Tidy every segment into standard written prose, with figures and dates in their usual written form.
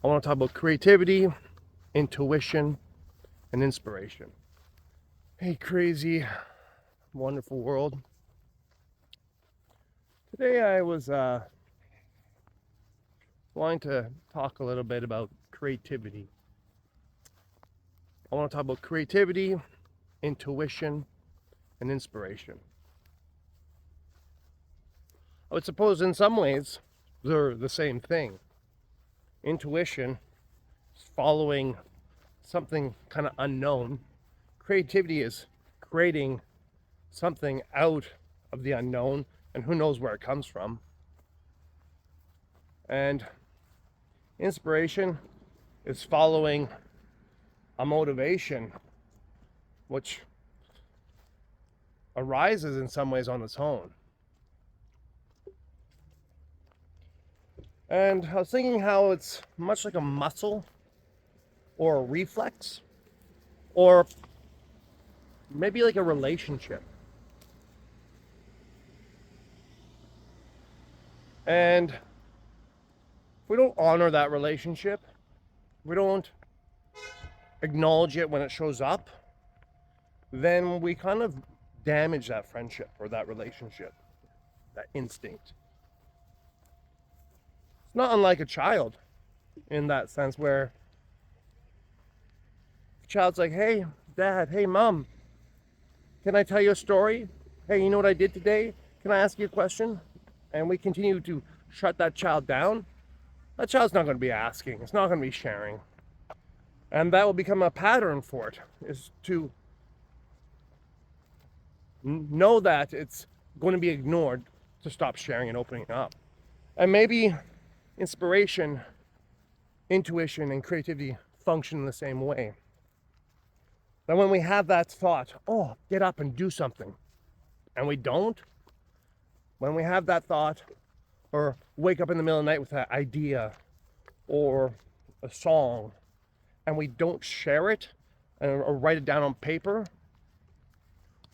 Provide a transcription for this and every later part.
I want to talk about creativity, intuition, and inspiration. Hey, crazy, wonderful world. Today I was wanting to talk a little bit about creativity. I want to talk about creativity, intuition, and inspiration. I would suppose in some ways they're the same thing. Intuition is following something kind of unknown. Creativity is creating something out of the unknown, and who knows where it comes from. And inspiration is following a motivation which arises in some ways on its own. And I was thinking how it's much like a muscle or a reflex, or maybe like a relationship. And if we don't honor that relationship, we don't acknowledge it when it shows up, then we kind of damage that friendship or that relationship, that instinct. It's not unlike a child in that sense, where the child's like, hey, dad, hey, mom, can I tell you a story? Hey, you know what I did today? Can I ask you a question? And we continue to shut that child down. That child's not going to be asking. It's not going to be sharing. And that will become a pattern for it, is to know that it's going to be ignored, to stop sharing and opening up. And maybe inspiration, intuition, and creativity function in the same way. That when we have that thought, oh, get up and do something, and we don't, when we have that thought, or wake up in the middle of the night with that idea or a song, and we don't share it or write it down on paper,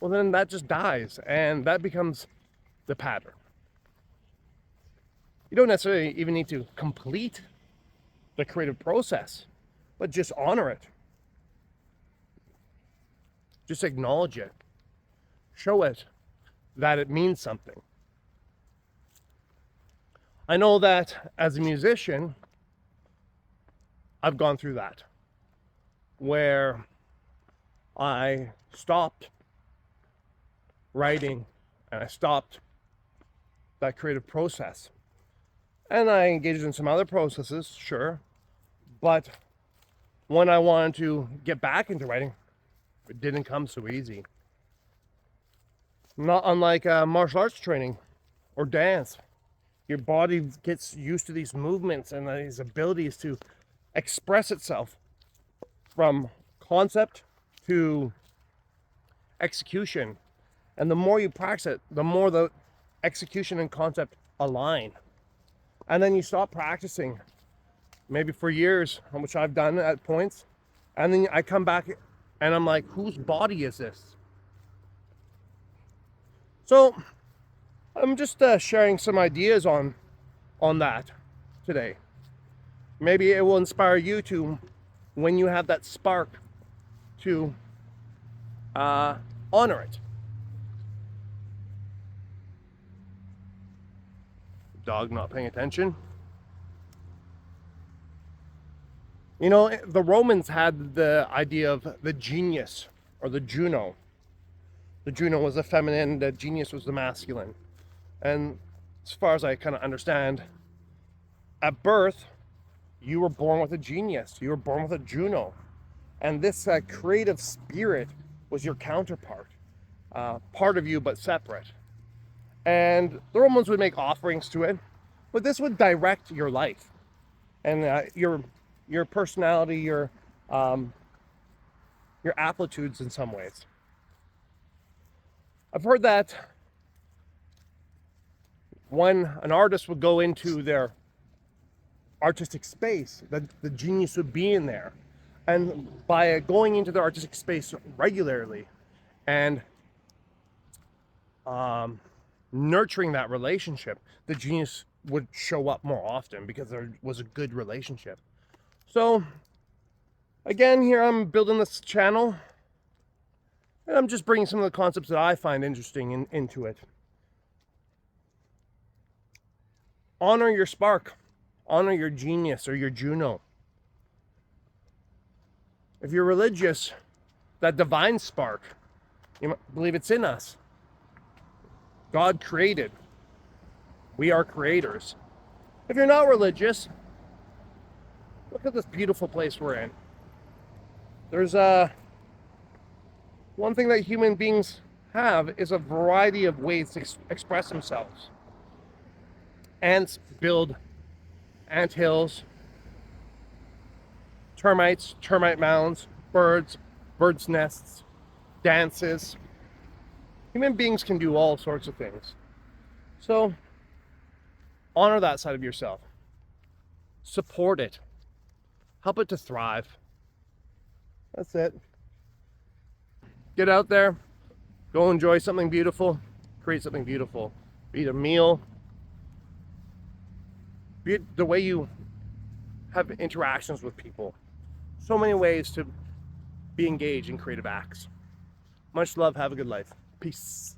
well, then that just dies, and that becomes the pattern. You don't necessarily even need to complete the creative process, but just honor it. Just acknowledge it. Show it that it means something. I know that as a musician, I've gone through that, where I stopped writing and I stopped that creative process. And I engaged in some other processes, sure, but when I wanted to get back into writing, it didn't come so easy. Not unlike martial arts training or dance. Your body gets used to these movements and these abilities to express itself from concept to execution. And the more you practice it, the more the execution and concept align. And then you stop practicing, maybe for years, which I've done at points. And then I come back and I'm like, whose body is this? So I'm just sharing some ideas on that today. Maybe it will inspire you to, when you have that spark, to honor it. Dog not paying attention. You know, the Romans had the idea of the genius or the Juno. The Juno was the feminine, the genius was the masculine. And as far as I kind of understand, at birth, you were born with a genius. You were born with a Juno. And this creative spirit was your counterpart, part of you but separate. And the Romans would make offerings to it, but this would direct your life and your personality, your aptitudes in some ways. I've heard that when an artist would go into their artistic space, that the genius would be in there. And by going into the artistic space regularly and nurturing that relationship, the genius would show up more often because there was a good relationship. So again, here I'm building this channel, and I'm just bringing some of the concepts that I find interesting into it. Honor your spark. Honor your genius or your Juno. If you're religious, that divine spark, you believe it's in us. God created. We are creators. If you're not religious, look at this beautiful place we're in. There's one thing that human beings have is a variety of ways to express themselves. Ants build ant hills, termites, termite mounds, birds nests, dances. Human beings can do all sorts of things. So honor that side of yourself. Support it. Help it to thrive. That's it. Get out there. Go enjoy something beautiful. Create something beautiful. Be it a meal. Be it the way you have interactions with people. So many ways to be engaged in creative acts. Much love. Have a good life. Peace.